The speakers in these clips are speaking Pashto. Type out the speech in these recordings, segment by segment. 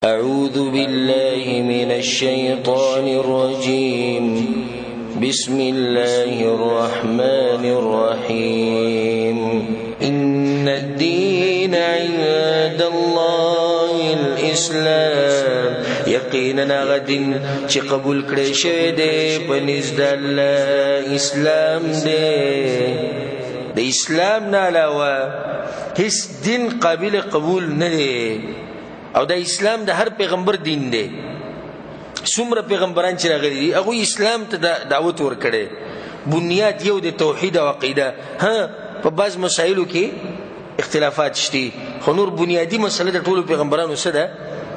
أعوذ بالله من الشيطان الرجيم. بسم الله الرحمن الرحيم. إن الدين عند الله الإسلام. يقينا غدن چه قبول کړی شوی دی په نزد الله اسلام دی. د اسلام نه علاوه هیڅ دین قابل قبول نه دی او د اسلام د هر پیغمبر دین دی. څومره پیغمبران چې راغلي دي هغه اسلام ته دعوت ورکړي. بنیاد یو د توحید او عقیده. په بعض مسایلو کې اختلافات شته خو نور بنیادی مسله د ټولو پیغمبرانو سره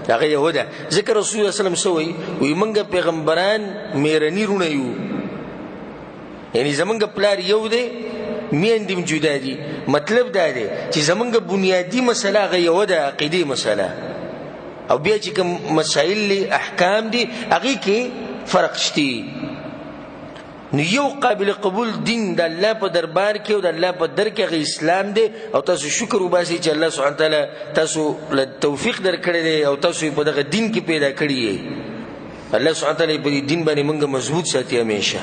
ده هغه یو ده. ذکر رسول الله صلی الله علیه وسلم سوی وي منګه پیغمبران میرنی رونه یو، یعنی زمونږ پلار یو دی میندیم جدا دي. مطلب دا دی چې زمونږ بنیادی مسله هغه یو ده، عقیدی مسله، او بیا چې کوم مسائل لی احکام دي هغه کې فرق شته. نو یو قابل قبول دین د الله په دربار کې او د الله په در کې هغه اسلام دی. او تاسو شکر وباسئ چې الله سبحانه تعالی تاسو له توفیق درکړی دی او تاسو په دغه دین کې پیدا کړی یې. الله سبحانه تعالی په دې دین باندې موږ مضبوط ساتي همیشه.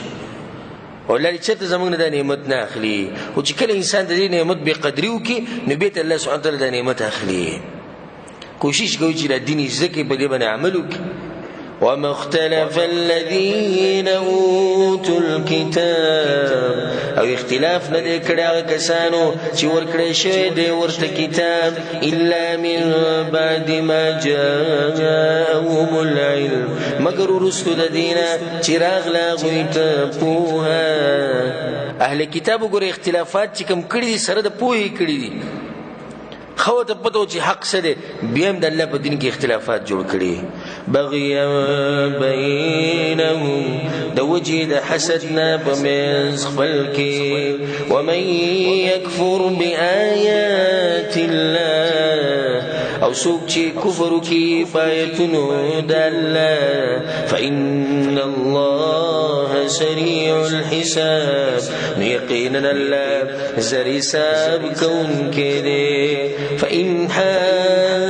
ولله چته زمونږ د نعمت نه اخلي، او چې کله انسان د دې نعمت بې قدري وکړي نو بیا الله سبحانه تعالی د نعمت اخلي. کوشش کوي چې د دین زکه په دې باندې عمل وکړي. وما اختلف الذين اوتوا الكتاب. او اختلاف نه دی کړی هغه کسانو چې ورکړی شوی دی ورته کتاب الا من بعد ما جاءهم العلم، مگر وروسته د دینه چې راغله هغوی ته پوهه. اهل کتاب وګوره اختلافات چې کوم کړي دي سره د پوهې کړي دي. خو ته پته و چې حق څه دی بیا هم د الله په دین کې اختلافات جوړ کړي. بغیا بینهم، د وجې د حسد نه په منځ خپل کې. ومن یکفر بآیات الله، او څوک چې کفر وکړي په آیتونو د الله، فإن الله سریع الحساب، نو یقینا الله زر حساب کوونکی دی. فإن حاجوک،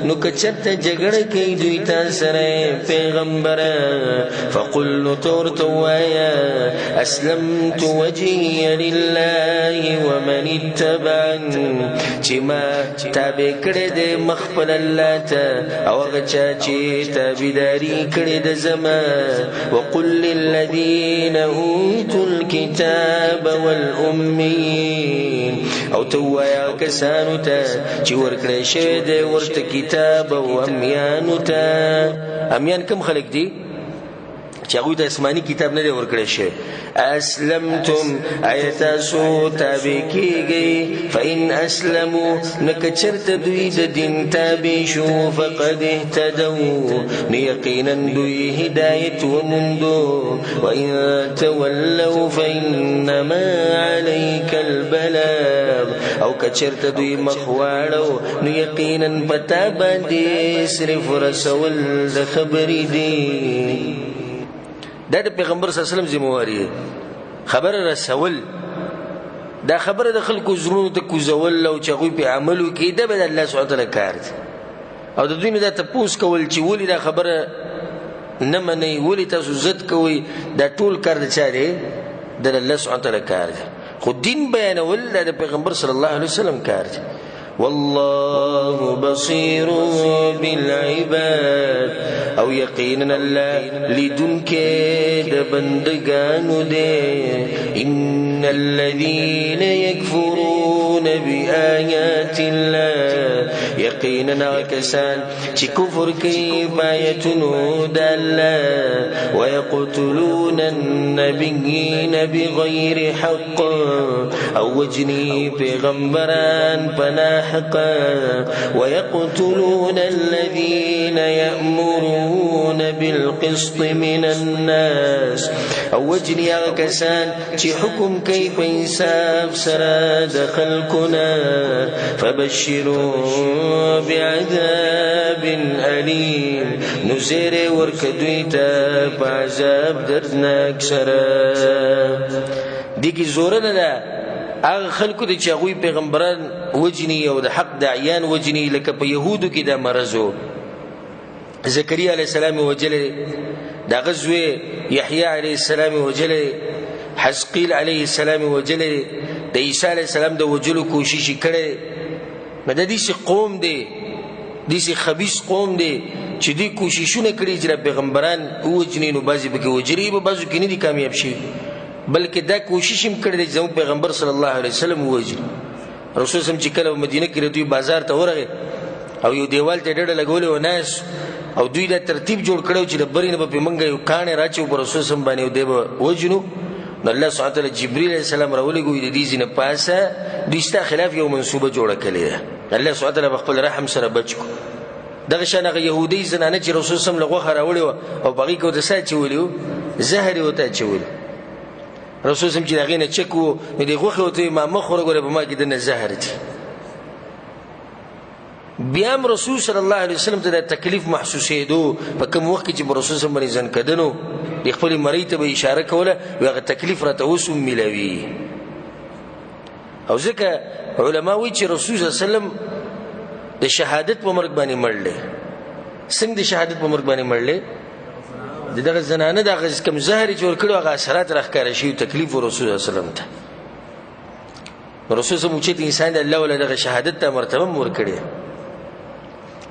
نو کچرته جګړه کوي دوی تا سره پیغمبره، فقل نو تورته ووایه اسلمت وجهي لله ومن اتبعني، چې ما تابع کړی دی مخ خپل الله ته او هغه چا چې تابعداري کړې ده زما. وقل للذین اوتوا الکتاب والأمین، او تو وایه کسانو ته چې ورکړی شوی دی ورته کتاب او امیانو ته. امیان کم خلق دي چې هغوی ته آسماني کتاب نه دی ورکړی شوی. اسلمتم، آیا تاسو تابع کیږئ؟ فإن اسلموا، نو که چرته دوی د دین تابع شو، فقد اهتدوا، نو یقینا دوی هدایت وموندو. وإن تولوا فإنما عليك البلاغ، او که چرته دوی مخ واړو نو یقینا پتا باندې صرف رسول د خبرې دی. دا د پیغمبر صلی الله علیه وسلم ذمہواری خبر رسول. دا خبره د خلکو زړونو ته کوزول او چې هغوی پې عمل وکړي دا به د الله سبحانه تعالی کار دی. او د دوی نه دا تپوس کول چې ولې دا خبره نه منئ، ولې تاسو ضد کوئ، دا ټول کار د چا دی؟ د الله سبحانه تعالی کار دی. خو دین بیانول دا د پیغمبر صلی الله علیه وسلم کار دی. والله بصير بالعباد، او یقینا الله لیدونکی د بندگانو دی. ان الذين يكفرون بآيات الله، یقینا کسان چې کفر کوي بآیاتونو د الله. ويقتلون النبيين بغیر حق، او وجني پیغمبران پناه حقا. ويقتلون الذين يأمرون بالقسط من الناس، او وجني هغه کسان چې حکم کوي په انصاف سره د خلقنا. فبشروا بعذاب أليم، نو زیر ورکدوی ته په عذاب دردناک سره. دې کې زور نه ده هغه خلکو د چې هغوی پیغمبران وجني او د حق داعیان وجني، لکه په یهودو کې دا مرض و. زکریا علیه السلام وجلی، د هغه زوی یحیی علیه السلام وجلی، حزقیل علیه السلام وجلی، د عیسی علیه السلام د وجلو کوشش یې کړی. نو د داسې قوم دی، داسې خبیث قوم دی چې دوی کوششونه کړي چې د پیغمبران ووجني، نو بعضې پکې وجلي، په بعضو کې نه دي کامیاب شوي، بلکې دا کوشش هم کړی دی چې زموږ پیغمبر صلی الله علیه وسلم ووجني. رسول صلی چې کله مدینه کې دوی بازار ته ورغی او یو دیوال ته ډډه لګولې و ناس، او دوی دا ترتیب جوړ کړی چې د برې نه به پې موږ یو کاڼی راچوو په رسول صلی باندې او دی به وجنو. نو الله سبحانه وتعالی جبریل علیه السلام راولېږو، د دې ځینې پاسه دوی ستا خلاف یو منصوبه جوړه کړې ده. الله سبحانه وتعالی په خپل رحم سره بچ کړو. دغه شان هغه یهودي زنانه چې رسول صلی الله علیه وسلم له غوښه راوړې وه او په هغې کې ورته څه اچولي وو؟ زهر یې ورته اچولي. رسول صلی الله علیه وسلم چې د هغې نه چک وو نو د غوښې ورته وایي ما مه خوره، ګوره په ما کې دننه زهر دي. بیا هم رسول صلی الله علیه وسلم ته دا تکلیف محسوسېدو په کوم وخت کې چې په رسول صلی الله علیه وسلم باندې ځنکدنو، د خپلې مرۍ ته به اشاره کوله، هغه تکلیف راته اوس هم میلاوي. او ځکه علما وایي چې رسول صلی الله علیه وسلم د شهادت په مرګ باندې مړ دی. څنګه د شهادت په مرګ باندې مړ دی؟ د دغه زنانه د هغه کوم زهر چې ورکړي هغه اثرات راښکاره شوي، تکلیف رسول صلی الله علیه وسلم ته. رسول صلی الله علیه وسلم چې انسان د الله ولا دغه شهادت ته مرتبه هم ورکړې.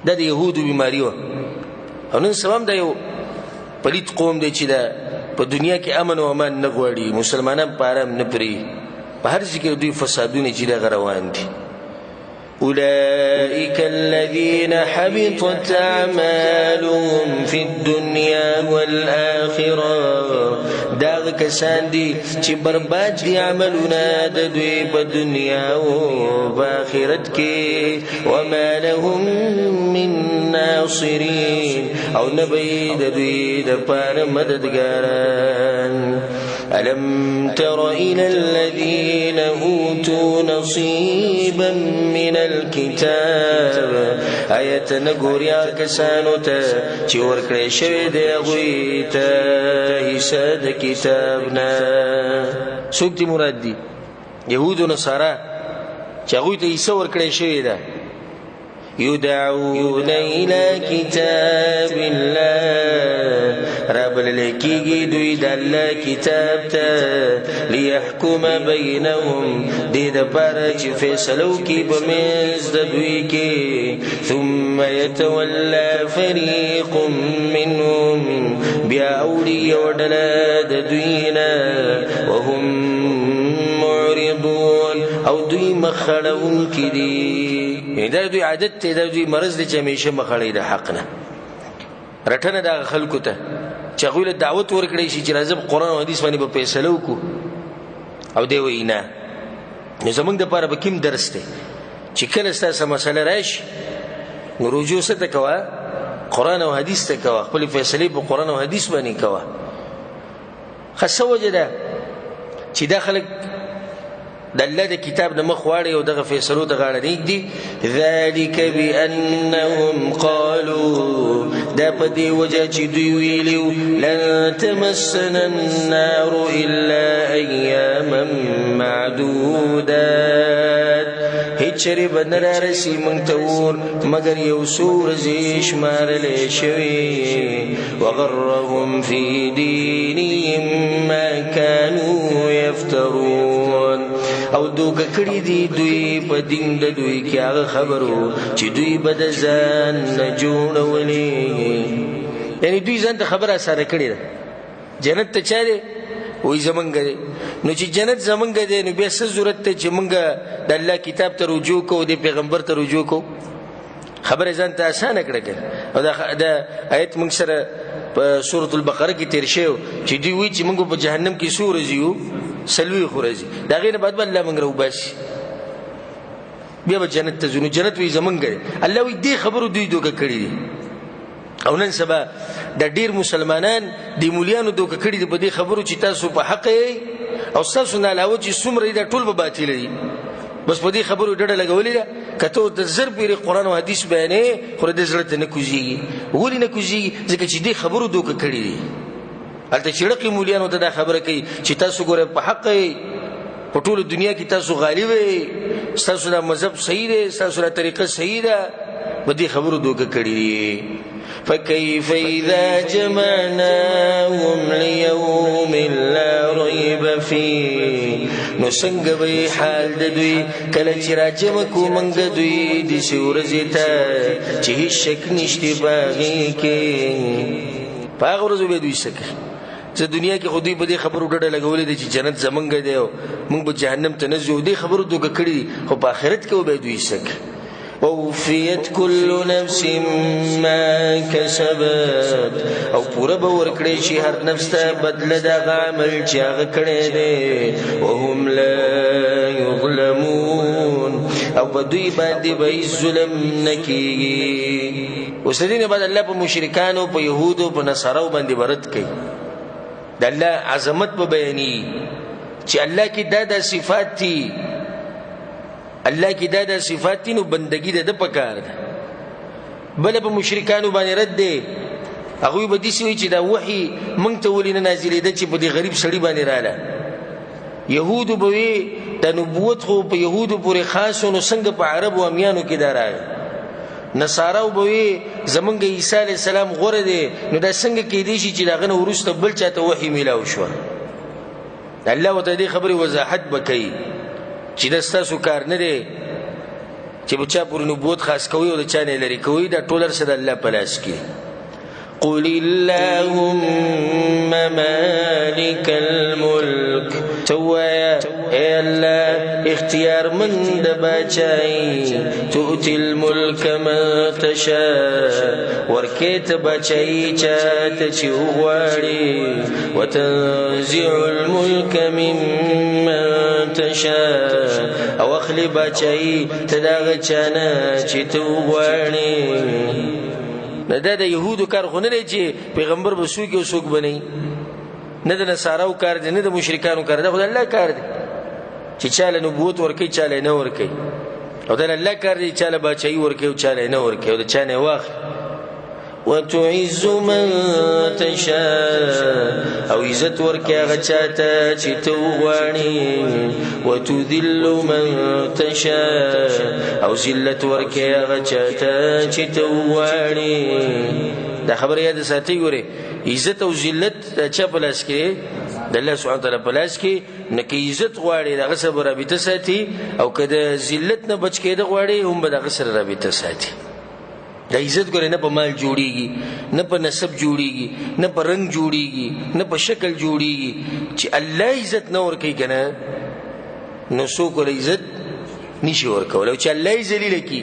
دا د یهودو بیماري وه. او نن سبا هم دا یو پلیت قوم دی چې دا په دنیا کې امن او امان نه غواړي، مسلمانان په ارام نه پرېږدي، په هر ځای کې دوی فسادونه چې دغه روان دي. أولئك الذين حبطت أعمالهم في الدنيا والآخرة، داغ کسان دي چې برباد دي عملونه د دوی په دنیا او په آخرت کې. وما لهم من ناصرين، او نبي د دوی د پاره مددګاران. ألم تر إلى الذين أوتوا نصيبا من الكتاب، آیت نګوریا کسانو ته چې ورکړی شوی دی هغوی ته حصه د کتاب نه. څوک دې مراد دي؟ یهود و نصارا چې هغوی ته حصه ورکړی شوې ده. يدعون إلى كتاب الله، رابللی کیږي دوی د الله کتاب ته، لیحکم بینهم، دې دپاره چې فیصله وکړي په منځ د دوی کې. ثم يتولى فريق منهم، بیا اوړي یوه ډله د دوی نه، وهم معرضون، او دوی مخړونکي دي. دا دوی عادت دی، دا دوی مرض دی چې همیشه مخړی د حق نه. رټنه د هغه خلکو ته چې هغوی له دعوت ورکړی شي چې راځه په قرآن او حدیث باندې به فیصله وکړو، او دی وایي نه. نو زموږ دپاره به کوم درس دی چې کله ستاسو مسله راشي نو رجوع څه ته کوه؟ قرآن او حدیث ته کوه، خپلې فیصلې په قرآن او حدیث باندې کوه. ښه څه وجه ده چې دا خلک د الله د کتاب نه مخ واړي او دغه فیصلو ته غاړه نه ږدي؟ ذلک بانهم قالوا، دا په دې وجه چې دوی ویلي لن تمسنا النار الا ایاما معدودات، هیڅ چرې به نه رارسي موږ ته اور مګر یو څو ورځې شمارلی شوي. وغرهم فی دینهم ما کانوا یفترون، او دوکه کړي دي دوی په دین د دوی کې هغه خبرو چې دوی به د ځان نه جوړولې. یعنی دوی ځان ته خبره سره کړې ده جنت ته چا دی؟ وایي زمونږ دی. نو چې جنت زمونږ دی نو بیا څه ضرورت دی چې مونږ د الله کتاب ته رجوع کوو، د پیغمبر ته رجوع کوو؟ خبره ځان ته اسانه کړه که. او دا آیت مونږ سره په سورة البقره کې تیر شوی چې دوی وایي چې مونږ په جهنم کې څو ورځې یو؟ 40 ورځې. د هغې نه بعد به الله مونږ راوباسي، بیا به جنت ته ځو. نو جنت وایي زمونږ دی. الله وایي دې خبرو دوی دوکه کړي دي. او نن سبا د ډیر مسلمانان د مولیانو دوکه کړي دي په دې خبرو چې تاسو په حق یې، او ستاسو نه علاوه چې څومره دي دا ټول به باطل دي. بس په دې خبرو ډډه لګولې ده. که ته د زر پیرې قرآن او حدیث بیانې، خو د زړه ته نه کوزېږي. ولې نه کوزېږي؟ ځکه چې دې خبرو دوکه کړي دي. هلته چې ړقې مولیانو ته دا خبره کوي چې تاسو ګوره په حق یې، په ټول دنیا کې تاسو غالب یې، تاسو دا مذهب صحیح دی، تاسو دا طریقه صحیح ده، په دې خبرو دوکه کړی. فكيف إذا جمعناهم ليوم لا ريب فيه، نو څنګه به حال د دوی کله چې راجم کو منګ دوی د ورځې ته چې هیڅ شک نشته باغې کې. په هغه ورځ به دوی شک چې دنیا کې خو دوی په دې خبرو ډډه لګولې دي چې جنت زمونږ دی او موږ به جهنم ته نه ځو، دې خبرو دوکه کړي، خو په آخرت کې به دوی شک. ووفيت كل نفس ما كسبت، او پورا به ورکړي شي هر نفس ته بدله د عمل چې هغه کړی دی. وهم لا يظلمون، او په دوی باندې به ظلم نه کیږي. اوس دې نه بعد الله په مشرکانو، په يهودو، په نصارو باندې برت کوي، د الله عظمت په بیانې چې الله کې دا صفات دي، الله کې دا صفات دي، نو بندگی د پکار ده. بل په مشرکانو باندې رد دي، هغه به دي چې دا وحي مونږ ته ولې نه نازلې ده چې په دې غریب سړي باندې رااله. يهودو به وي د نبوت خو په يهودو پورې خاص، نو څنګه په عرب او امیانو کې دا راغی. نصاراو به وي زمونږ عیسی علی السلام غوره دی، نو دا څنګه کېدی شي چې داغه نه وروسته بل چاته وحي میلاو شو. الله وته دې خبره وضاحت وکړي چې دا ستاسو کار نه دی چې بچا پر نبوت خاص کوي او د چا نه لري کوي، دا ټول سره الله په لاس کې. قل اللهم مالك الملك، توایا اے الله اختیار مند بچای، تؤتي الملك من تشاء، ورکیت بچای چاته چې وغواړي، وتنزع الملك ممن تشاء، او اخلی بچای تداغ چانا چې تو وغواړي. دا د يهودو کار خو نه دی چې پیغمبر به څوک او څوک بنئ، نه د نصاراو کار دی، نه د مشرکانو کار دی، خو د الله کار دی چې چاله نبوت ورکوي چاله نه ورکوي، او د الله کار دی چاله باچایي ورکوي او چاله نه ورکوي، او د چا نه واخلي. وتعز من تشاء، او عزت ورکي هغه چاته چې ته وغواړې. وتذل من تشاء، او ذلت ورکي هغه چاته چې ته وغواړې. دا خبره یاد ساتئ. ګورئ عزت او ذلت چا په لاس کې؟ د الله سبحانه وتعالی په لاس کې. نه که عزت غواړي دغه سره رابطه ساتي، او که د ذلت نه بچ کېده غواړي هم به دغه سره رابطه ساتي. د عزت ګورې نه په مال جوړیږي، نه په نسب جوړیږي، نه په رنگ جوړیږي، نه په شکل جوړیږي. چې الله عزت نه ورکوي کنه، نو څوک له عزت نشي ورکولی. او چې الله یې ذلیله کړي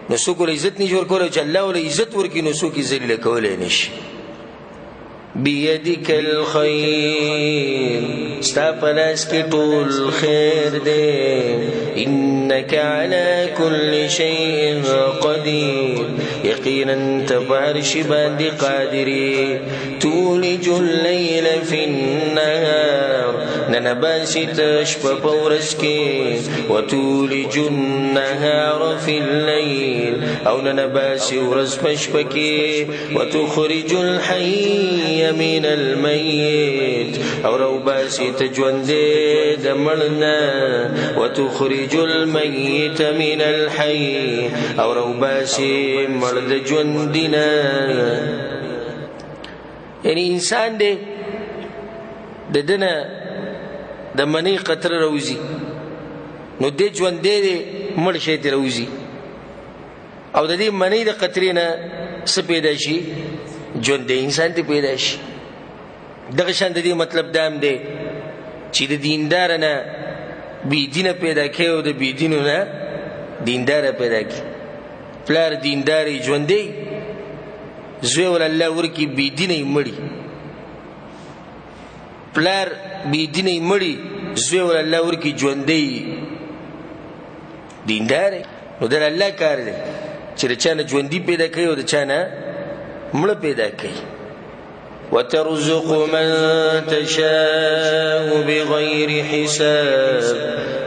نو څوک له عزت نشي ورکولی، او چې الله له عزت ورکړي نو څوک یې ذلیله کولی نشي. بيدك الخير، ستا په لاس کې ټول خیر دی. انك على كل شيء قدير، یقینا ته په هر شي باندې قادر یې. تولج الليل في النهار، ننباسي ته شپه په ورځ کې. وتولج النهار في الليل، او ننباسي ورځ په شپه کې. وتخرج الحي من الميت، او روباسي ته ژوندی د مړ، وتخرج الميت من الحي، او روباسي مړ د ژوندي نه. یعنی انسان دی د دنه د منی قطره روزي، نو د ژوندی دی مړ شي ته روزي، او د دې منی د قطرې نه څه پیدا شي؟ ژوندی انسان ته پیدا شي. دغه شان د دې مطلب دام دی چې د دیندار نه بی دینه پیدا کوي، او د بی دینو نه دیندار پیدا کوي. پلار دینداري ژوندی، زوی ول الله ورکی بی دینه مړی. پلار بی دینه مړی، زوی ول الله ورکی ژوندی دیندار. نو در الله کار دی چې د چا نه ژوندی پیدا کوي او د چا نه مړ پیدا کوي. وترزق من تشاء بغیر حساب،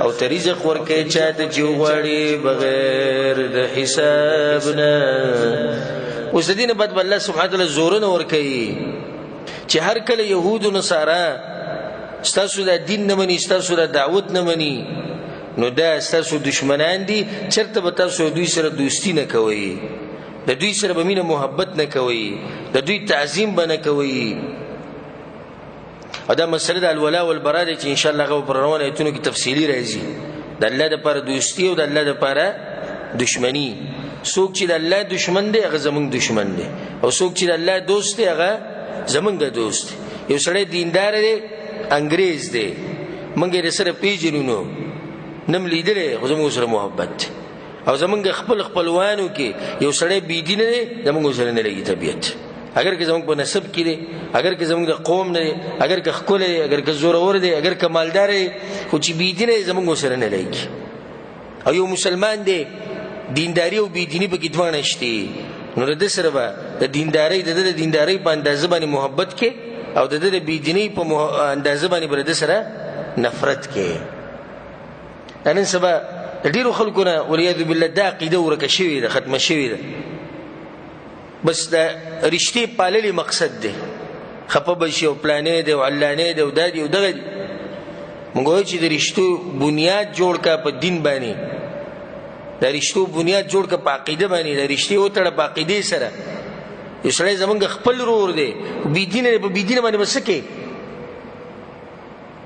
او ترزق ورکه چاته چې غواړي بغیر د حساب نه. اوس دینه بد الله سبحانه وتعالی زورونه ورکي چې هر کله يهود او نصارا ستاسو دا دین نه مني، ستاسو دا دعوت نه مني، نو دا ستاسو دشمنان دي. چرته به تاسو دوی سره دوستی نه کوئ، د دوی سره به مینه محبت نه کوئ، د دوی تعظیم به نه کوئ. او دا مسله د الولا والبرا دی چې ان شاء الله هغه پر روانو ایتونو کې تفصیلي راځي. د الله دپاره دوستي او د الله دپاره دشمني. څوک چې د الله دشمن دی هغه زمونږ دشمن دی، او څوک چې د الله دوست دی هغه زمونږ دوست دی. یو سړی دیندار دی، انګریز دی، موږ یې سره پیژنو نو نم لیدلی، خو زمونږ سره محبت دی. او زمونږ خپل خپلوانو کې یو سړی بېدینه دی، زمونږ سره نه لګي طبیعت. اگر که زمونږ په نسب کې دی، اگر که زمونږ د قوم نه دی، اگر که ښکلی دی، اگر که زورور دی، اگر که مالدار دی، خو چې بېدینه دی زمونږ سره نه لګي. او یو مسلمان دی، دینداری او بېدیني پکې دواړه شته، نو د ده سره به د دیندارۍ د دیندارۍ په اندازه باندې محبت کې، او د ده د بېدینۍ په اندازه باندې به د ده سره نفرت کې. دا نن سبا د ډېرو خلکو نه والعیاذ بالله دا عقیده ورکه شوې ده، ختمه شوې ده. بس د رشتې پاللې مقصد دی، خفه به شي او پلانې دی او علانې دی او دا دی او دغه دی. موږ وایو چې د رشتو بنیاد جوړ کا په دین باندې، د رشتو بنیاد جوړ کا په عقیده باندې، د رشتې وتړه په عقیدې سره. یو سړی زمونږ خپل ورور دی، بېدینه دی، په بېدینه باندې به څه کوې؟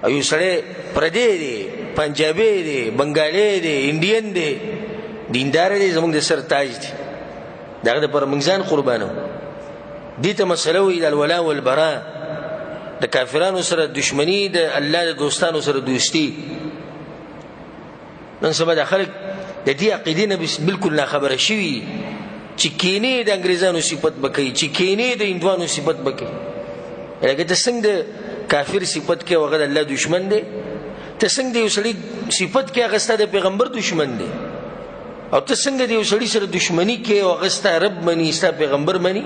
او یو سړی پردی دی، پنجابی دی، بنګالی دی، انډین دی، دیندار دی، زمونږ د سر تاج دی. د هغه دپاره موږ ځان قربانو. دې ته مسله وایي د الولا والبرا، د کافرانو سره دشمني، د الله د دوستانو سره دوستي. نن سبا د خلک د دې عقیدې نه بلکل ناخبره شوي چې کینې د انګریزانو صفت به کوي، چې کینې د هندوانو صفت به کوي. لکه ته څنګه د کافر صفت کوي او هغه د الله دشمن دی، ته څنګه د یو سړي صفت کوي هغه ستا د پیغمبر دشمن دی، او ته څنګه د یو سړي سره دشمني کوي او هغه ستا رب مني، ستا پیغمبر مني.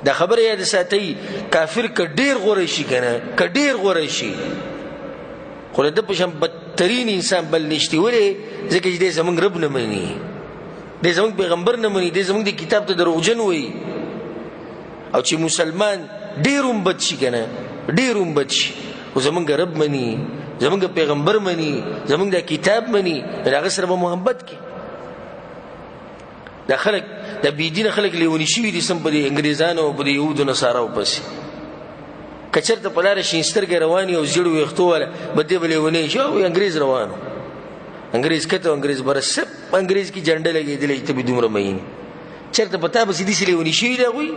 دا خبره یاد ساتئ، کافر که ډېر غوره شي که نه، که ډېر غوره شي، خو د ده په شان بدترین انسان بل نشته. ولې؟ ځکه چې دی زمونږ رب نه مني، دی زمونږ پیغمبر نه مني، دی زمونږ د کتاب ته دروغجن وایي. او چې مسلمان ډېر هم بد شي که نه، ډېر هم بد شي، خو زمونږ رب مني، زمونږ پیغمبر مني، زمونږ د کتاب مني، د هغه سره به محبت کوي. دا خلک د بېدینه خلک لیوني شوي دي سم په دې انګریزانو او په دې یهودو نصاراو پسې. که چېرته په لاره شین سترګې روان وي او زیړ ویښتو والا به دې به لیونی شي، او انګریز روان و، انګریز کته او انګریز بره، سب انګریز کې جنډه لګېدلی چې ته به دومره مین. چېرته په تا پسې داسې لیوني شوي دي هغوی.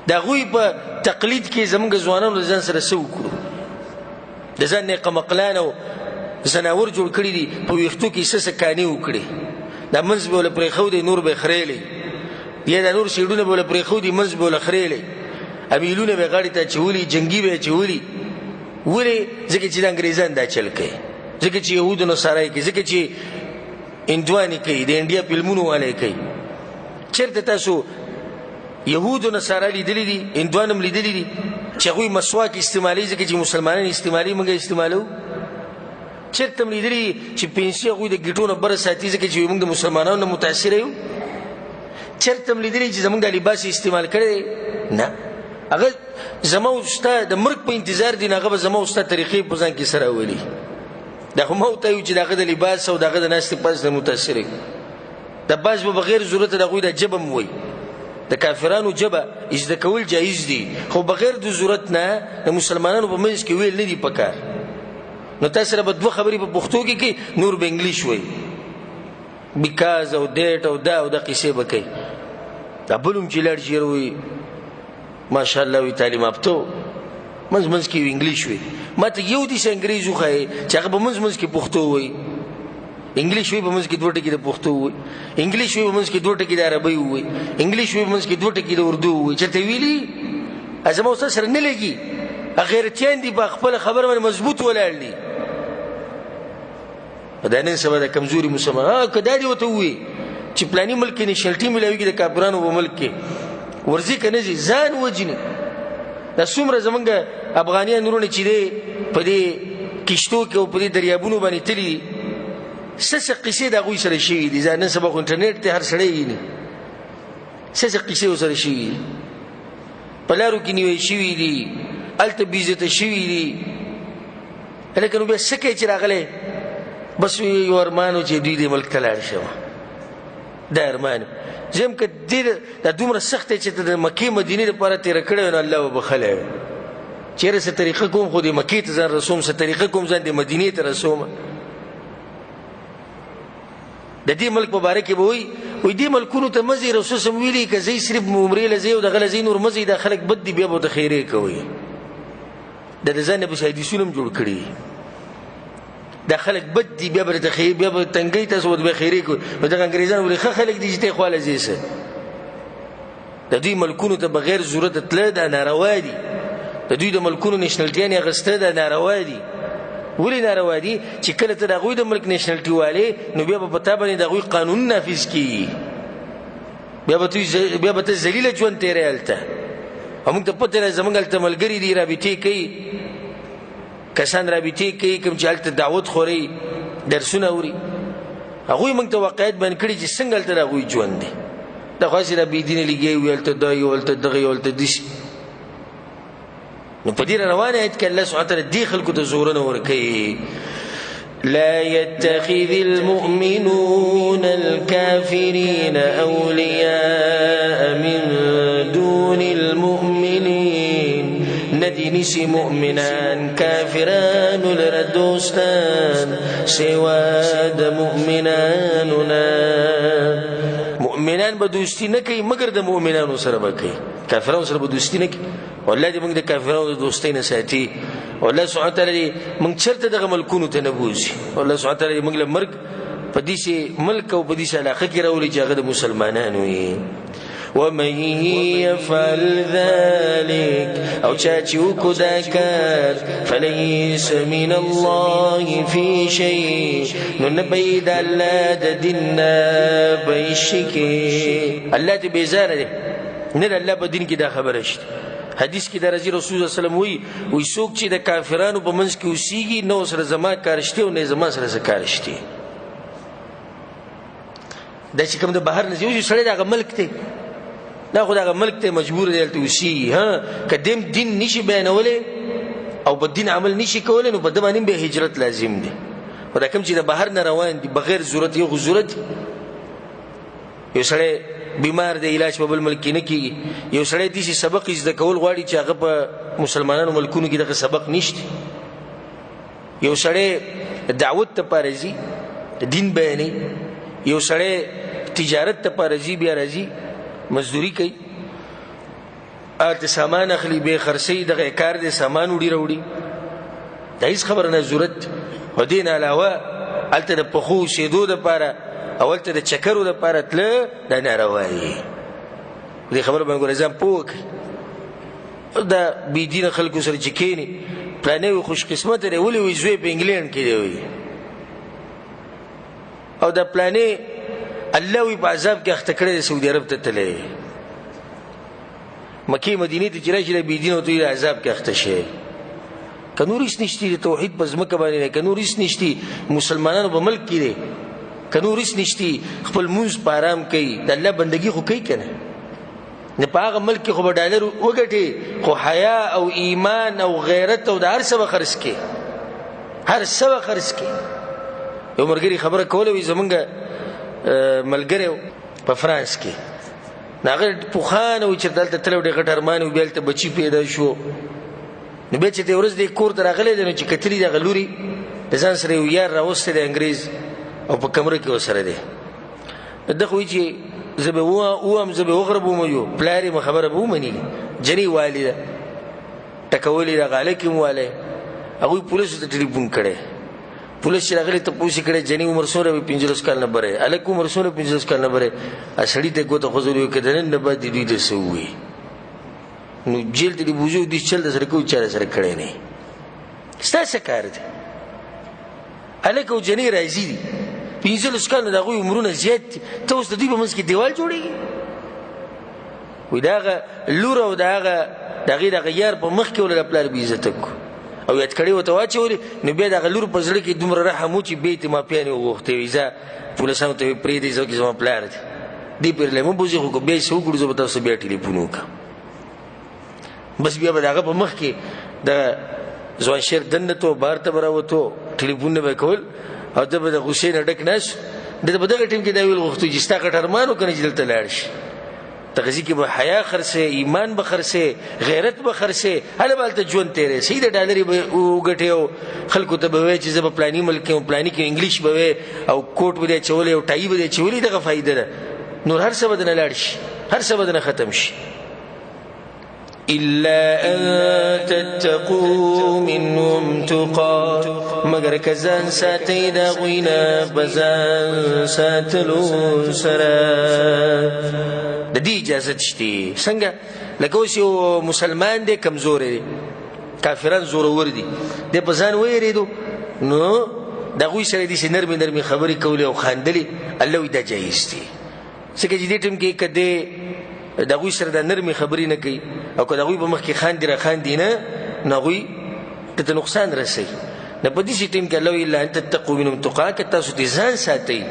د هغوی په تقلید کې زمونږ ځوانانو د ځان سره څه وکړو؟ د ځان نه قمقلان او زناور جوړ کړي دي، په ویښتو کې څه کانې وکړي، دا منځ به له پرېښودی، نور به یې خریلی، یا دا نور شیډونه به له پرېښودي، منځ به له خریلی، امیلونه به یې غاړې ته اچولي، جنګي به یې اچولي. ولې؟ ځکه چې د انګریزان دا چل کوي، ځکه چې یهودو نصارا یې کوي، ځکه چې هندوان یې کوي، د انډیا فلمونو والا یې کوي. چېرته تاسو یهودو نصارا لیدلی دي، هندوان هم لیدلی دي چې هغوی مسواک استعمالوي، ځکه چې مسلمانان استعمالوي، موږ استعمالوو؟ چېرته هم لیدلي چې پنسي هغوی د ګیټو نه بره ساتي، ځکه چې موږ د مسلمانانو نه متاثره یو؟ چېرته هم لیدلي چې زموږ دا لباس استعمال کړی دی؟ نه. هغه زما او ستا د مرګ په انتظار دي، هغه به زما او ستا طریقې په ځان کې سره راولي. دا خو ما ورته وایو چې د هغه د لباس او د هغه د ناستې پاس نه متاثره کړي. دا باز به بغیر ضرورته د هغوی دا ژبه م وایي، د کافرانو ژبه زده کول جایز دي، خو بغیر د ضرورت نه د مسلمانانو په منځ کې ویل نه دي پکار. نو تاسو سره به دوه خبرې په پښتو کې کوي، نور به انګلیش وایي، بیکاز او دیټ او دا او دا قیسې به کوي. دا بل هم چې لاړ شي وایي ماشاءالله وایي تعلیم یافته و، منځ منځ کې انګلیش وایي. ما ته یو داسې انګریز وښایي چې هغه به منځ منځ کې پښتو وایي، انګلیش وایي په منځ کې دوه ټکي د پښتو وایي، انګلیش وایي په منځ کې دوه ټکي د عربۍ وایي، انګلیش وایي په منځ کې دوه ټکي د اردو وایي. چېرته ویلي؟ زما استاد سره نه لګي. غیرتیان دي، په خپله خبره باندې مضبوط ولاړ دي. دا نن سبا د کمزوري مسلمان که دا دې ورته ووایي چې پلاني ملک کې نیشنلټي میلاویږي د کافرانو په ملک کې ورځي که نه ځي، ځان وجني. دا څومره زمونږ افغانیان وروڼه چې دی په دې کشتو کې او په دې دریابونو باندې تللي دي، څه قیسې د هغوی سره شوي دي. نن سبا خو انټرنیټ ته هر سړی ویني، څه قیسې ورسره شوي دي. په لارو کې نیول شوي دي، هلته بېعزته شوي دي لکه نو بیا څه کوې چې راغلی بس یو ارمان و چې دوی دې ملک ته لاړ شم دا ارمان زه یم که دا دومره سخت دی چې ته د مکې مدینې دپاره تېره کړی وی نو الله به بخلی وی چېرې څه طریقه کوم خو د مکې ته ځان رسوم څه طریقه کوم ځان د مدینې ته رسوم د دې ملک په باره کې به وایي دې ملکونو ته مه ځئ رسول صم ویلي که ځئ صرف عمرې له ځئ او دغه له ځئ نور مه ځئ دا خلک بد دي بیا به ورته خیرې کوئ دا د ځان نه پسې حدیثونه هم جوړ کړي دا خلک بد دي بیا به درته بیا به تنګۍ تاسو ورته به خیرې کوئ نو دغه انګریزان ولې ښه خلک دي چې ته یې خواله ځې څه د دوی ملکونو ته بغیر ضرورته تله دا ناروا دي د دوی د ملکونو نیشنلټیانې اخیسته دا ناروا دي ولې ناروا دي چې کله ته د هغوی د ملک نیشنلټي والې نو بیا به په تا باندې د هغوی قانون نافظ کېږي بیا به ته ذلیله ژوند تېری هلته او موږ ته پته ده زموږ هلته ملګري دي رابطې کوي کسان رابطې کوي کوم چې هلته دعوت خوري درسونه اوري هغوی موږ ته واقعیت بیان کړي چې څنګه هلته د هغوی ژوند دی دا خو هسې دا بېدینه لګیا وي هلته دا یو هلته دغه یو هلته داسې نو په دې روان آیت کې الله سبحانه وتعالی دې خلکو ته زورونه ورکوي لا يتخذ المؤمنون الكافرين أولياء من دون المؤمنين ندي نسي مؤمنان كافران لردوستان سواد مؤمناننا مؤمنان بدوستی نکي مگر د مؤمنانو سره بکي کافرانو سره بدوستی نکي والله دې موږ د کافرانو د دوستۍ نه ساتي والله سبحانه وتعالی موږ چېرته دغه ملکونو ته نه بوځي والله سبحانه وتعالی موږ له مرګ په داسې ملک او په داسې علاقه کې راولي چې هغه د مسلمانانو وي ومن يفعل ذلك او چا چې وکړو دا کار فليس من الله في شيء نو نه به د الله د دین نه به شي کې الله ته بېزاره دی نه د الله په دین کې دا خبره شته حدیث کې د رسول الله صلی الله علیه وسلم وی څوک چې د کافرانو په منځ کې اوسېږي نه ورسره زما کار شته او نه زما سره څه کار شته دا چې کوم د بهر نه ځي سړی د هغه ملک دی دا خو دغه ملک ته مجبور دی هلته اوسېږي که دین نشي بیانولی او په دین عمل نشي کولی نو په ده باندې بیا هجرت لازم دی خو دا کوم چې د بهر نه روان دي بغیر ضرورت یو خو ضرورت یو سړی بیمار دی علاج په بل ملک کې نه کېږي یو سړی داسې سبق زده کول غواړي چې هغه په مسلمانانو ملکونو کې دغه سبق نشته یو سړی دعوت دپاره ځي دین بیانوي یو سړی تجارت دپاره ځي بیا راځي مزدوری کوي هلته سامان اخلي بیا خرڅوي دغه کار دی سامان وړي راوړي دا هېڅ خبره نه ضرورت او دې نه علاوه هلته د پخو اوسېدو دپاره او هلته د چکرو دپاره تله دا ناروا یي دې خبره باندې ګوره ځان پوه کړي دا بېدینه خلکو سره چې کښېني پلانی وي خوش قسمته دی ولې وایي زوی په انګلینډ کې دی وایي او دا پلانی الله وی په عذاب کې اخته کړی دی سعودي عرب ته تللی مکې مدینې ته چې راشي د بېدینو ته عذاب کې اخته شي که نور هېڅ نشتي د توحید په ځمکه باندې دی که نور هېڅ نشتي مسلمانانو په ملک کې دی که نور هېڅ نشتي خپل مونځ په آرام کوي د الله بندګي خو کوي که نه نه په هغه ملک کې خو به ډالر وګټې خو حیا او ایمان او غیرت او د هر څه به خرڅ کړي هر څه به خرڅ کړي یو ملګري خبره کوله وي زمونږ ملګری په فرانس کې نو هغه پوخانه وي چې دلته تللی ډېر غټ ارمان وي بیا هلته بچي پیدا شو نو بیا چې دې ورځ دې کور ته راغلی دی نو چې کتلي دغه لوري د ځان سره یو یار راوستی دی انګریز او په کمره کې ورسره دی نو ده خو وایي چې زه به ووایم زه به وغربوم یو پلار یې خبره به ومني جنۍ والي ده ټکولې ده غاله کې والی هغوی پولیسو ته ټلیفون کړی پولیس چې راغلی تپوس یې کړی جنۍ عمر څومره وي 15 کال نه بری هلک عمر څومره 15 کال نه بری سړي ته ګوته خوځولې وي که د نن نه بعد د دوی ته څه ووایي نو جیل ته دې بوځو دې چل د سره کوي چا سره کړی نه ستا څه کار دی هلک او جنۍ راضي دي 15 کال نه د هغوی عمرونه زیات دي ته اوس د دوی په منځ کې دیوال جوړېږي وایي د هغه لور او د هغې دغه یار په مخ کې ولې د پلار بېعزته کړو او یاد کړی ورته واچولې نو بیا دغه لور په زړه کې دومره رحم و چې بیا یې ماپیانې وغوښتې وي ځه پولیسانو ته وایي پرېږدئ زه کې زما پلار دی دې پورې لی مه بوځي خو که بیا یې څه وکړو زه به تاسو بیا ټلیفون وکړم بس بیا به د هغه په مخ کې د ځوان شیر دننه تو بهر ته به راوتو ټلیفونونه به یې کول او ده به د غوسې نه ډک ناست ده په دغه ټیم کې دا ویل غوښتو چې ستا غټ ارمان وکړه چې دلته لاړ شي تغذی کې به حیا خرڅې ایمان به خرڅې غیرت به خرڅې هله به هلته ژوند تېرې صحیح د ډالرې به وګټې او خلکو ته به وایې چې زه به پلاني ملک کې پلاني کې انګلیش به وایې او کوټ به دې اچولی او ټایي به دې اچولي دغه فایده ده نور هر څه به دنه لاړ شي هر څه به دنه ختم شي إلا أن تتقوا منهم تقا مگر کزان ساتي دا غوینا بزان ساتلو سرا د دې اجازه شته څنګه لکه اوس یو مسلمان دی کمزور دی کافران زورور دي د بزان وېریدو نو دا غوی سره دې نرمي نرمي خبرې کولې او خاندلې الله وی دا جایز دي څنګه چې دې ټیم کې کده دا غوی سره دا نرمي خبرې نه کوي او که دا غوی په مخ کې خاندي را خاندي نه غوی ته نقصان رسي نه په دې ټیم کې الله وی الا ان تتقوا منهم تقا که تاسو دې ځان ساتئ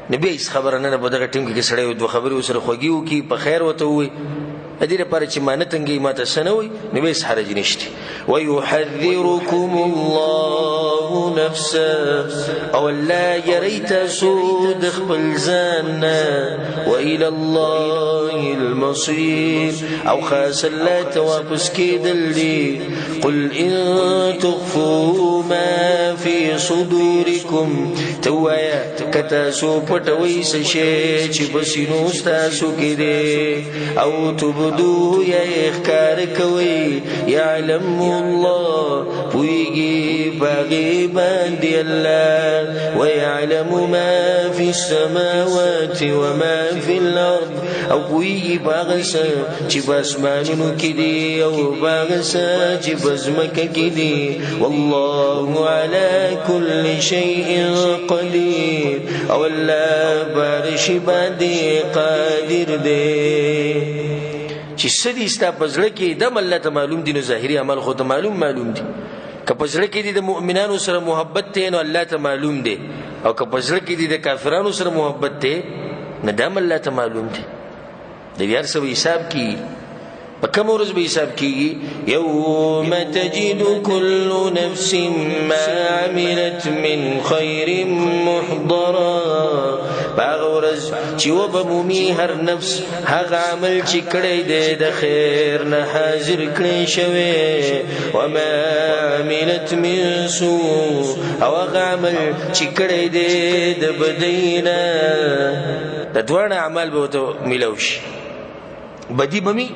نبی ایس خبره نه په دغه ټیم کې سړی دوه خبرې سره خوږي وکي په خیر وته وي د دې لپاره چې مانه تنګي ماته سنوي نبی ایس حرج نشته ويحذركم الله نفسه او لا يريت سود خپل ځان والى الله المصير او خاص الله توافس کېدل دي قل ان تخفوا ما في صدوركم توایا کتاسو پټوي سشي چې بسینو تاسو کې دي او تبدو یا اخکار کوي يعلم الله پويږي باغي باندې الله ويعلم ما في السماوات وما في الارض او پويږي باغس چې بسمانونو کې دي او باغس چې بزمکه کې دي والله على كل شيء قدير او الله بارش باندې قادر دی چې سدي ستا پزړه کې د الله ته معلوم دي نو ظاهري عمل خو ته معلوم دي که پزړه کې دي د مؤمنانو سره محبت ته نو الله ته معلوم دي او که پزړه کې دي د کافرانو سره محبت ته نه د الله ته معلوم دي د یار سره حساب کی په کوم ورځ به حساب کیږي یوم تجد كل نفس ما عملت من خير محضرا باغ ورځ چې وبمومي هر نفس هغه عمل چې کړی دی د خیر نه حاضر کړی شوی وما عملت من سوء او هغه عمل چې کړی دی د بدینا د دوه اعمال به ته ملوش بدی بمی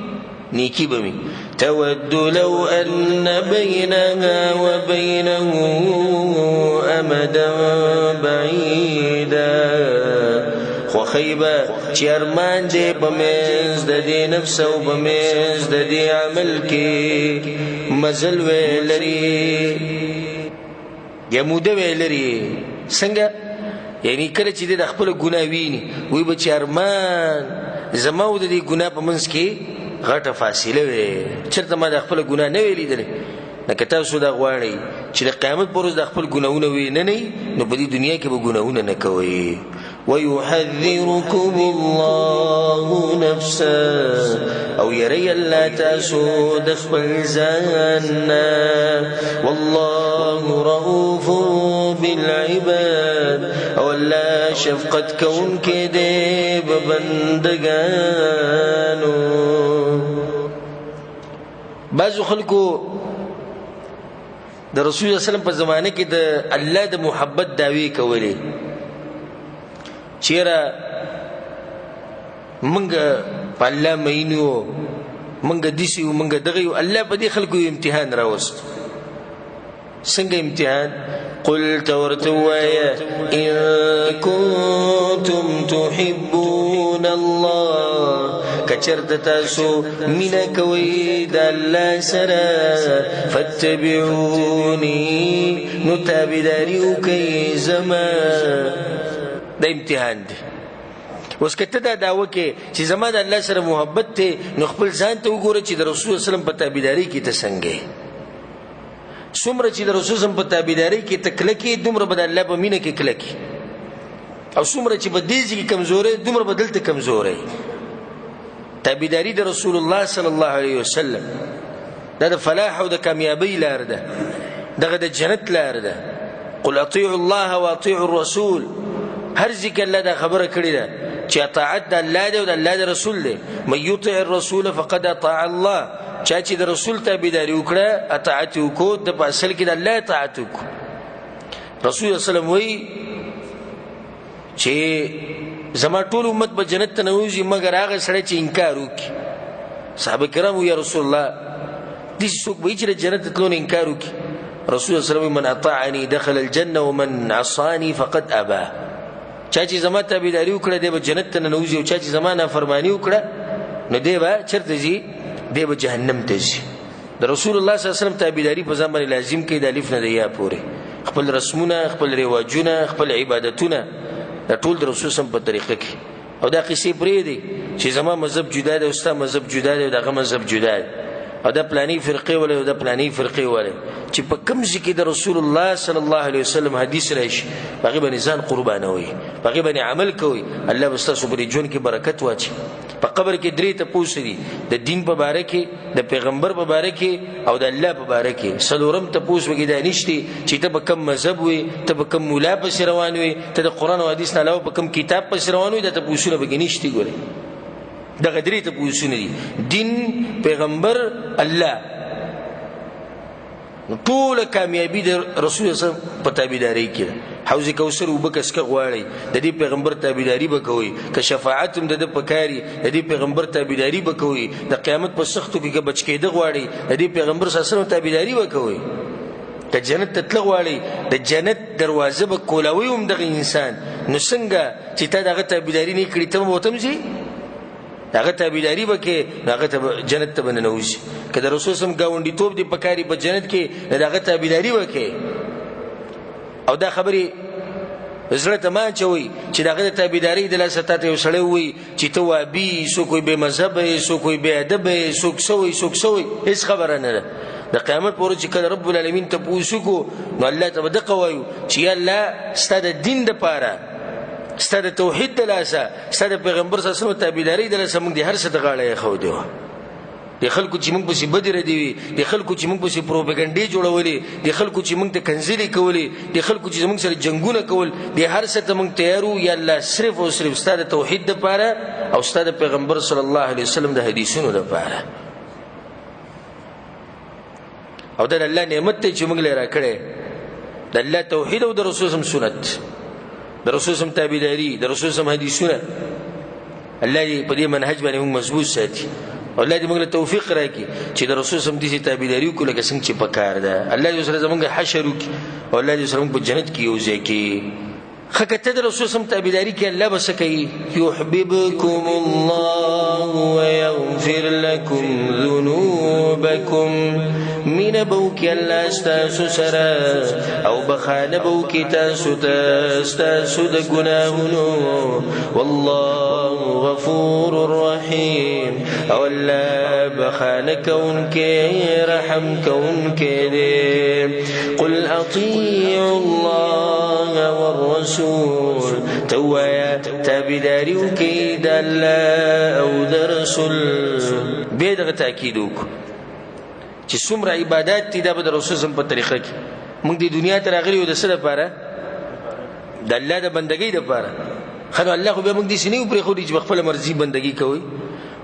نیکی بمی تود لو ان بينها وبينه امدا بعيدا خو خیبه چې ارمان دې بمنز د دې نفس او بمنز د دې عمل کې مزل ویلري یموده ویلري څنګه یعنی کله چې د خپل ګناه ویني وي به چې ارمان زمو د دې ګناه په منځ کې غټه فاصله وي چرته ما د خپل ګناه نه ویلې درې لکه تاسو دا غواړئ چې د قیامت پر ورځ د خپل ګناهونه وي نه نو په دې دنیا کې به ګناهونه نه کوئ ويحذركم الله نفسه او يري الله تاسو د خپل ځان والله رؤوف بالعباد او الله شفقت کون کې دې بندگانو بعض خلکو د رسول الله صلی الله علیه وسلم په زمانه کې د الله د محبت دعوی کولې چیرې منګه په الله مینو منګه دیسیو منګه دغه الله په دې خلکو امتحان راوست څنګه امتحان قل تورتوایا ان كنتم تحبون الله کچرت تاسو مینا کوي د الله سره فتبعوني نتابداریو کوي زما د امتحان دی اوس کته دا داوه کې چې زما د الله سره محبت ته نو خپل ځان ته وګوره چې د رسول الله سلام په تابعداري کې ته څنګه څومره چې د رسول الله په تابعداري کې تکلکی دومره به د الله په مینه کې کلکی او څومره چې په دې کې کمزورې دومره به دلته کمزورې تابعداري د رسول الله صلی الله علیه وسلم دا د فلاح او د کامیابی لار ده، دغه د جنت لار ده. قل اطیعوا الله واطیعوا الرسول. هر ځکه الله دا خبره کړې ده چې اطاعت د الله دی او د الله د رسول دی. من یطع الرسول فقد اطاع الله. چا چې د رسول تابعداري وکړه اطاعت وکړو د په اصل کې د الله اطاعت وکړو. رسول الله صلی الله علیه وسلم وایي چې زما ټول امت به جنت ته نوځي مګر هغه سړی چې انکار وکړي. صحابه کرام یا رسول الله دې څوک به چې جنت ته تلو نه انکار وکړي؟ رسول الله صلی الله علیه وسلم من اطاعني دخل الجنه ومن عصاني فقد ابى. چا چې زما تابعداري وکړه دی به جنت ته نوځي او چا چې زما نافرمانی وکړه نو دی به چرته ځي؟ دی به جهنم ته ځي. د رسول الله صلی الله علیه وسلم تابعداري په ځان باندې لازم کې د الف نه د یا پورې خپل رسمونه خپل رواجونه خپل عبادتونه د ټول د رسول سم په طریقه کې. او دا قصې پرې دي چې زما مذهب جدا دی او ستا مذهب جدا دی او دغه مذهب جدا دی او د پلاني فرقه ولا او د پلاني فرقه ولا چې په کوم ځکه د رسول الله صلی الله علیه وسلم حدیث راشي هغه باندې ځان قربانوي هغه باندې عمل کوي. الله واستاسو په ژوند کې برکت واچي. په قبر کې درې ته پوښتنه دي د دین په باره کې د پیغمبر په باره کې او د الله په باره کې. څلورم ته پوښتنه دا نشته چې ته په کوم مذهب وي ته په کوم مولا پسې روان وي ته د قران او حدیث نه علاوه په کوم کتاب پسې روان وي دا ته پوښتنه به نشته. ګوره دغه درې ته پوښتنه دي دین پیغمبر الله. ټول کامیابی د رسول الله په تابعداري کې حوض کوثر وبکسکه غواړي د دې پیغمبر تابعداري وکوي که شفاعت هم د پکاري د دې پیغمبر تابعداري وکوي د قیامت په سختو کې بچ کېده غواړي د دې پیغمبر صلی الله علیه وسلم تابعداري وکوي. د جنت ته تل غواړي د جنت دروازه به کولاوي هم دغه انسان. نو څنګه چې تا دغه تابعداري نه کړې ته به تم شي دغه تابعداري وکې هغه ته جنت ته بننوځي. که د رسول سم گاونډي توپ دی پکاري په جنت کې دغه تابعداري وکې. او دا خبري زړه ته ما چوي چې دغه تابعداري د لاسه ته یو سړی وي چې ته وابي سو کوئی به مذهب سو کوئی به ادب سوک سوي هیڅ خبره نه ده. د قیامت پر ورځ کله رب العالمین ته پوښتنه نو الله ته دغه وایو چې الله ستاسو د دین لپاره ستاسو توحید د لاسه ستاسو پیغمبر صلی الله علیه وسلم تابعداري د لاسه موږ د هر څه د غاړه خو دی. د خلکو چې موږ په بدر دی د خلکو چې موږ په پروپاګاندا جوړولې د خلکو چې موږ ته کنځلې کولې د خلکو چې موږ سره جنگونه کول د هر څه ته موږ تیارو یا الله صرف او صرف ستاسو توحید لپاره او ستاسو پیغمبر صلی الله علیه وسلم د حدیثونو لپاره. او د الله نعمت ته چې موږ لري راکړې د الله توحید او د رسول سم سنت د رسول سم تابعداري د رسول سم حدیثونه. الله دې په دې منهج باندې موږ مضبوط ساتي او الله دې موږ له توفیق راکړي چې د رسول سم دې تابعداري وکړو لکه څنګه چې پکار ده. الله دې سره زموږ حشر وکړي او الله دې سره موږ په جنت کې یوځای کړي. خکته د رسول سم تابعداري کې الله بس کوي يحببكم الله ويغفر لكم ذنوبكم من بوك الله استاسو سرا او بخانه بوك تاسو تاسو د گناهونو والله غفور رحيم او الله بخانه كون کې رحم كون کې دې. قل اطيعوا الله والرسول توایا تابعداري وکي د الله او د رسول. به دغه تاکید وکړو چې څومره عبادت دي د رسول سم په طریقه کې موږ د دنیا ته راغلي یو د څه لپاره د الله د بندګۍ لپاره. خو الله خو به موږ دې سنیو پرې خو دې چې خپل مرزي بندګۍ کوي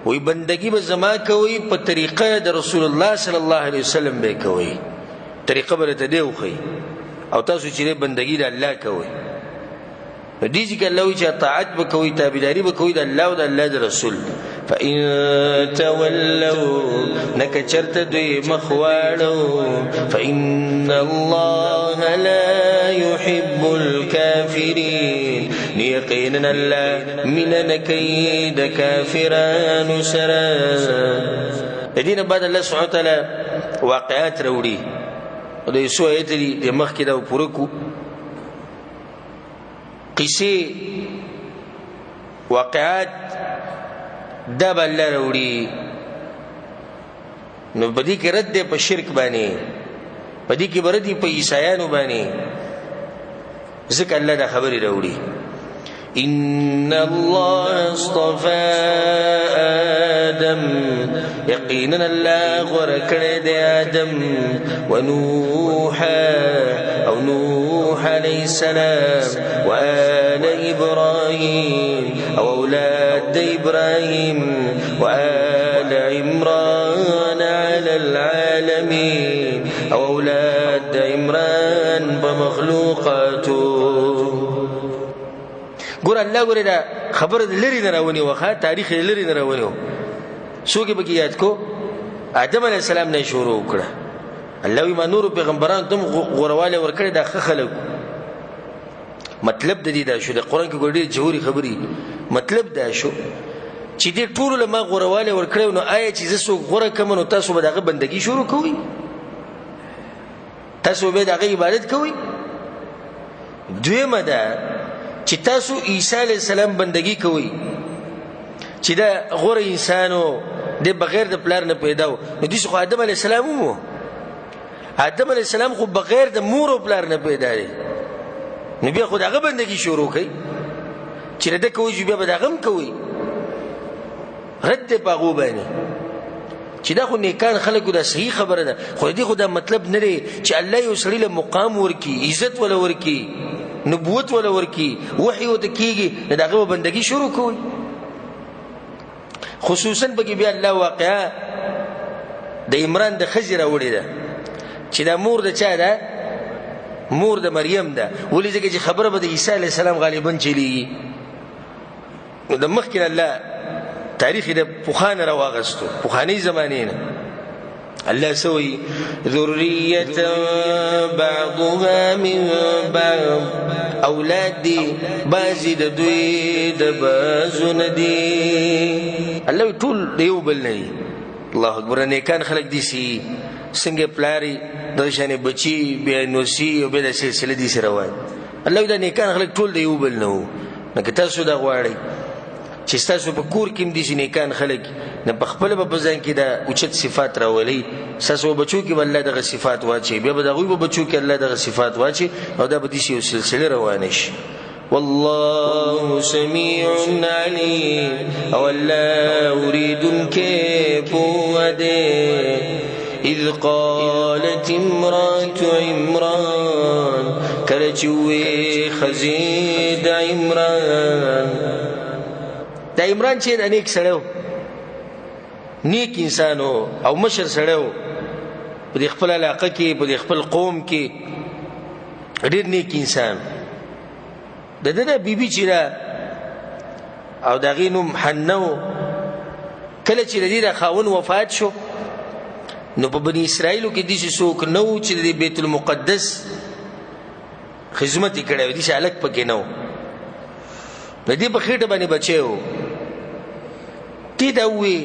وي بندګۍ به زما کوي په طریقه د رسول الله صلی الله علیه وسلم به کوي طریقه به ته دی خو او تاسو چې بندګۍ د الله کوي دې ځکه الله چې اطاعت وکوي تابعداري وکوي د الله او د الله د رسول. فإن تولوا نكچرت دوی مخواړو فإن الله لا يحب الكافرين يقينا الله من نكيد كافران سرا. دین بعد الله سبحانه وتعالى واقعات وروړي او د یسوع ایت دې مخ کې دا پورکو قصې واقعات دا بل وروړي. نو بدی کې رد په شرک باندې بدی کې بردي په عیسایانو باندې ځکه الله دا خبرې وروړي إن الله اصطفى آدم يقينا الله غركد آدم ونوحا أو نوح عليه السلام وآل إبراهيم أو أولاد إبراهيم وآل عمران على العالمين أو أولاد عمران بمخلوقاته. ګور الله ګور دا خبر لري نه راونی وخا تاریخ لري نه راونی څوک به یاد کو آدم علیه السلام نه شروع کړه. الله وی ما نور پیغمبران تم غورواله ورکړه دا خلک. مطلب د دې دا شو د قران کې ګورې جوړي خبري مطلب دا شو چې دې ټول له ما غورواله ورکړو نو آیا چې زسو غوره کوم نو تاسو به دغه بندگی شروع کوئ تاسو به دغه عبادت کوئ. دویمه ده چې تاسو عیسی علیه السلام بندگی کوئ چې دا غوره انسانو د بغیر د پلار نه پیدا و نو دې خو آدم علیه السلام وو. آدم علیه السلام خو بغیر د مور او پلار نه پیدا دی نو بیا خو دغه بندگی شروع کوي چې د کوي بیا به دغه هم کوي رد پاغو باندې چې دا خو نیکان خلکو دا صحیح خبره ده. خو دې خو دا مطلب نه دی چې الله یو سړی له مقام ورکی عزت ولا ورکی نبوت ولا ورکی وحی وته کیږي دغه بندگی شروع کوي. خصوصا بګي بیا الله واقعا د عمران د خزر وړي ده چې دا مور د چا ده مور د مریم ده ولې ځکه چې خبره به د عیسی علی السلام غالبا چلیږي د مخکې الله تاریخ د پوخان راوغستو پوخانی زمانه الله سوي ذريه بعضها من بعض اولاد بازي د دوی د بازونه دي الله ټول دیو بل نه. الله اکبر نیکان خلق دي سي څنګه پلاری د شانې بچي بیا نوسی او بیا سلسله دي سره وای. الله دا نیکان خلق ټول دیو بل نه نو که تاسو دا غواړئ چې تاسو په کور کې دي نیکان خلک نه په خپل په ځان کې دا اوچت صفات راولي تاسو بچو کې الله دغه صفات واچي بیا به دغه بچو کې الله دغه صفات واچي او دا به دي یو سلسله روانه شي. والله سميع عليم او لا اريد كيف ودي اذ قالت امراه عمران كرجوي خزيد عمران. دا عمران چې د نیک سړیو نیک انسانو او مشر سړیو په خپل علاقه کې په خپل قوم کې ډېر نیک انسان د بیبي چې دا او د غینو محنو کله چې د دې خاون وفات شو نو په بنی اسرائیل کې دي چې څوک نو چې د بیت المقدس خدمت کړي دي چې الګ پکې نو د دې په خېټه باندې بچو تی دا وی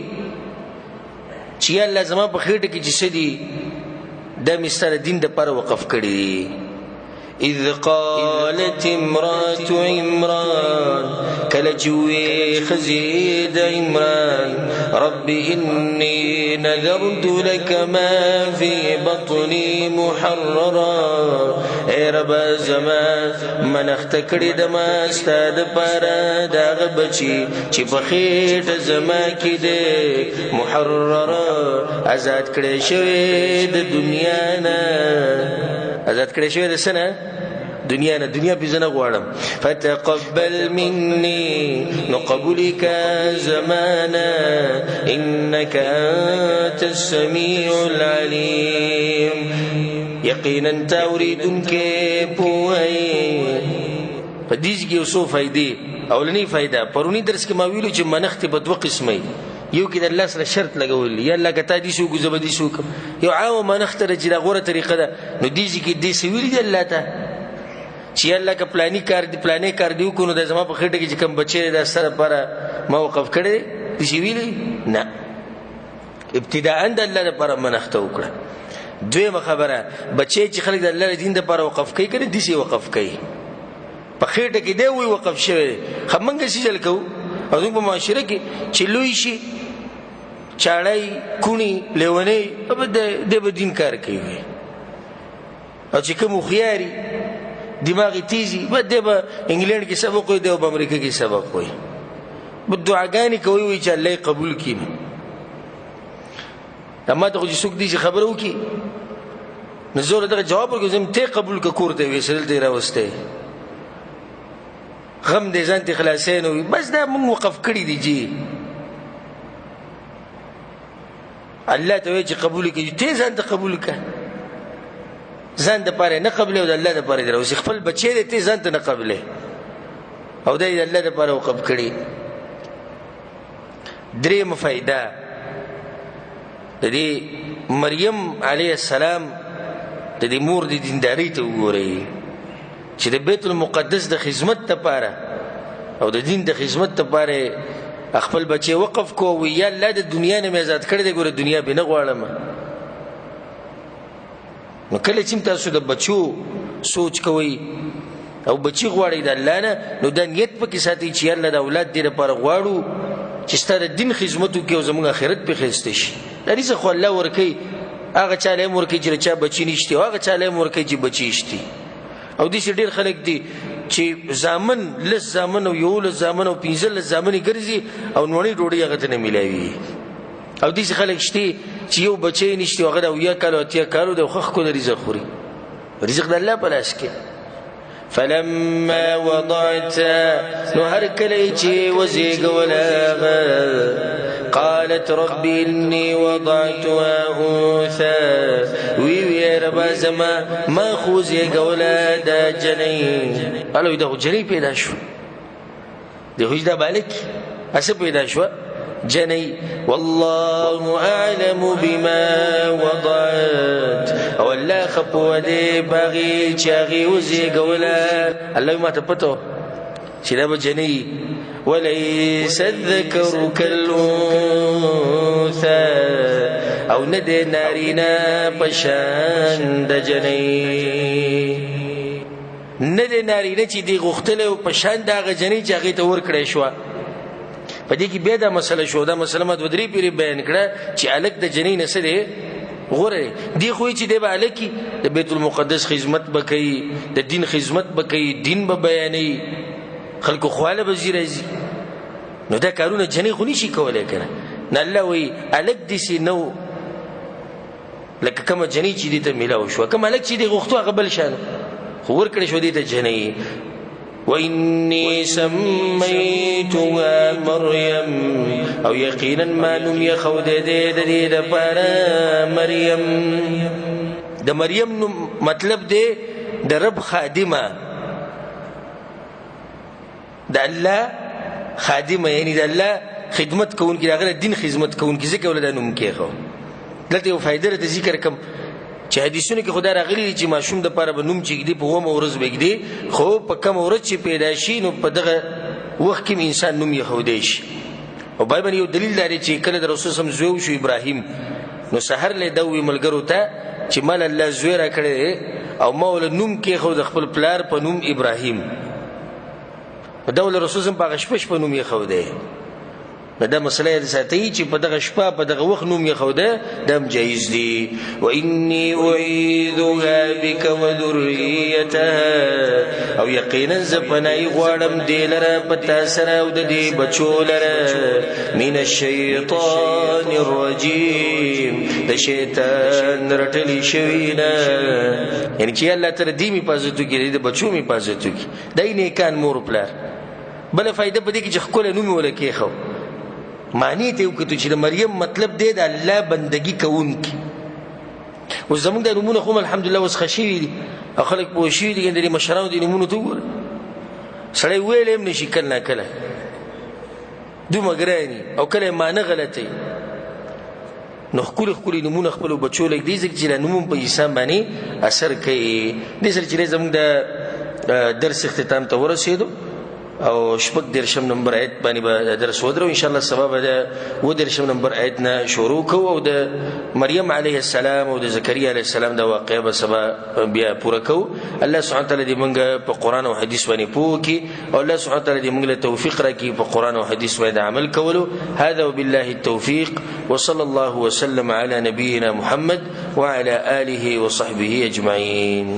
چې الله زما په خېټه کې چې سدي د مستر دین د پر وقف کړي. اذ قالت امراه عمران كلجوي خزيد عمران رب اني نذرت لك ما في بطني محررا اے رب زما من اختکړې د ما استاد پر دغه بچي چې په خېټه زما کې دې محررا آزاد کړې شوی د دنیا نه آزاد کړې شوی د سنه دنیا په زنه غواړم. فتقبل مني نقبلك زمانا انك انت السميع العليم یقینا تريدك پوي. په دې کې اوسو فائدې اولنی فائدہ پرونی درس کې ما ویلو چې منخت په دوه قسمه یو کې د الله سره شرط لګول یا الله کته دي شو زبدي شو یو عام منخت رجې د غوره طریقه ده نو دې کې دې سویل دی الله ته چې الله کا پلانې کار دی کو نو د زما په خېټه کې چې کوم بچي د سره پر موقف کړي دي ویلي نه ابتداء د الله لپاره منخت وکړه. دویمه خبره بچي چې خلک د الله دین لپاره وقف کوي کړي دي سي وقف کوي په خېټه کې دی وی وقف شوی خمنګ شي جل کو او په معاشره کې چې لوی شي چاړای کونی لیونی په د دین کار کوي او چې کوم خياري دماغ تیزی دی به انګلند کې سبق وي دی به امریکا کې سبق وي به دعاګانې کوي وي چې الله قبول کړي اما ته خو چې څوک دي چې خبره وکړي نو زه دغه جواب ورکوم ته قبول که کور ته ویسل دی راوستی غم دې ځان ته خلاصین وي بس دا موږ وقف کړي دي جی الله ته وایي چې قبول کړي ته ځان ته قبول کړه ځان د پاره نه قبلې او د الله د پاره درو خپل بچی دې ته ځان ته نه قبلې او د الله د پاره وقف کړي درېمه فائدہ د دې مریم علیه السلام د دې مور د دیندارۍ ته وګورئ چې د بیت المقدس د خدمت لپاره او د دین د خدمت لپاره خپل بچي وقف کو وی یا الله د دنیا نه آزاد کړی دی ګوره دنیا به نه غواړم نو کله چې تاسو د بچو سوچ کوئ او بچي غواړي د الله نه نو د نیت پکې ساتي چې الله د اولاد دې لپاره غواړو چې ستاسو د دین خدمت وکړي او زموږ آخرت په خسته شي دا رزق خو الله ورکوي هغه چاله ورکوي چې چا بچي نشته او هغه چاله ورکوي چې بچي شته او دې ډېر خلک دي چې زامن لس زامن او یو لس زامن او 15 زامن ګرځي او نوړي ډوډۍ هغه ته نه ملایوي او دې خلک شته چې یو بچي نشته هغه او یا کالو اتیا کالو د خخ کو د رزق خوري رزق د الله په لاس کې فلما وضعت نو هر کله چې وزيګولاغه قالت رب إني وضعتها أنثى وی رب زما ما خوزي اولاد جنۍ قالو دا جنۍ پیدا شو دی خو دا بالک اسه پیدا شو جنۍ والله اعلم بما وضعت او الله خپو دې باغي چاغي وزي اولاد الله ما ته پتو چې دا جنۍ وليس الذكر كالأنثى او ندې نارینا پشان د جنۍ ندې نارینا چې دی غختله او پشان د جنۍ چې هغه ته ور کړې شو په دې کې به دا مسله شو دا مسله مد ودري پیری بیان کړه چې الک د جنۍ نسل غوره دی خو چې دی به الکی د بیت المقدس خدمت بکې د دین خدمت بکې دین به بیانې خلکو خواله به زیرازي نو دا کارونه جنې خو نشي کولای کنه نه الله وی الک دي سي نو لکه کوم جنې چې دې ته ملاو شو کوم الک چې دې غوښتو هغه بل شان خو ور کړی شو دې ته جنې وإني سميتها مريم او یقینا ما نم يخود دې د پاره مریم د مریم مطلب دې د رب خادمه د الله خادمه یعنی د الله خدمت کوونکی هغه دین خدمت کوونکی ځکه ولدا نوم کېخو دلته یو فائدہ ته ذکر کوم چې حدیثونه کې خدای راغلي چې ماشوم د پاره به نوم چګدي په ومه ورځ بګدي خو په کوم ورځ چې پیدا شي نو په دغه وخت کې انسان نوم يهودي شي او بایبل یو دلیل لري چې کله د رسول صلی الله علیه وسلم شو ابراهیم نو سحر له دوی ملګرو ته چې مال الله زوی را کړی او مول نوم کې خو د خپل پلار په نوم ابراهیم دول رسول الله په شپه په نوم یې خو ده دا مسله ساتي چې په دغه شپه په دغه وخت نوم یې خو ده دم جایز دي واني اعيذها بك وذريتها او یقینا زپنای غواړم دلره پتا سره او د دې بچو لره من الشیطان الرجیم د شیطان رټلی شوینا یعنی چې الله تر دې می پازتو کې د بچو می پازتو کې دای نه کان مور پلار بل فائدہ پدې کې چې خپل نوم ولکې خو معنی ته وکړو چې د مریم مطلب دی د الله بندگی کوونکی او زموږ د نمونه خو الحمدلله وس خشي دي خلک پوښي دي د مشرانو د نمونه ته وګوره سړی ویلې نشي کله کله دومره ګرانی او کله معنی غلطي نو خپل نمونه خپل بچو لګ دي چې د نوم په انسان باندې اثر کوي د سر چې زموږ د درس اختتام ته ورسېدو او شپږ درشم نمبر آیت باندې به درس ودرو ان شاء الله سبب ده و درشم نمبر آیت نه شروع کو او د مریم علیه السلام او د زکریا علیه السلام د واقعې به سبا بیا پوره کو الله سبحانه تعالی دې موږ په قران او حدیث باندې پوه کی او الله سبحانه تعالی دې موږ له توفیق راکړي په قران او حدیث باندې عمل کولو هذا وبالله التوفيق وصلى الله وسلم على نبينا محمد وعلى آله وصحبه اجمعين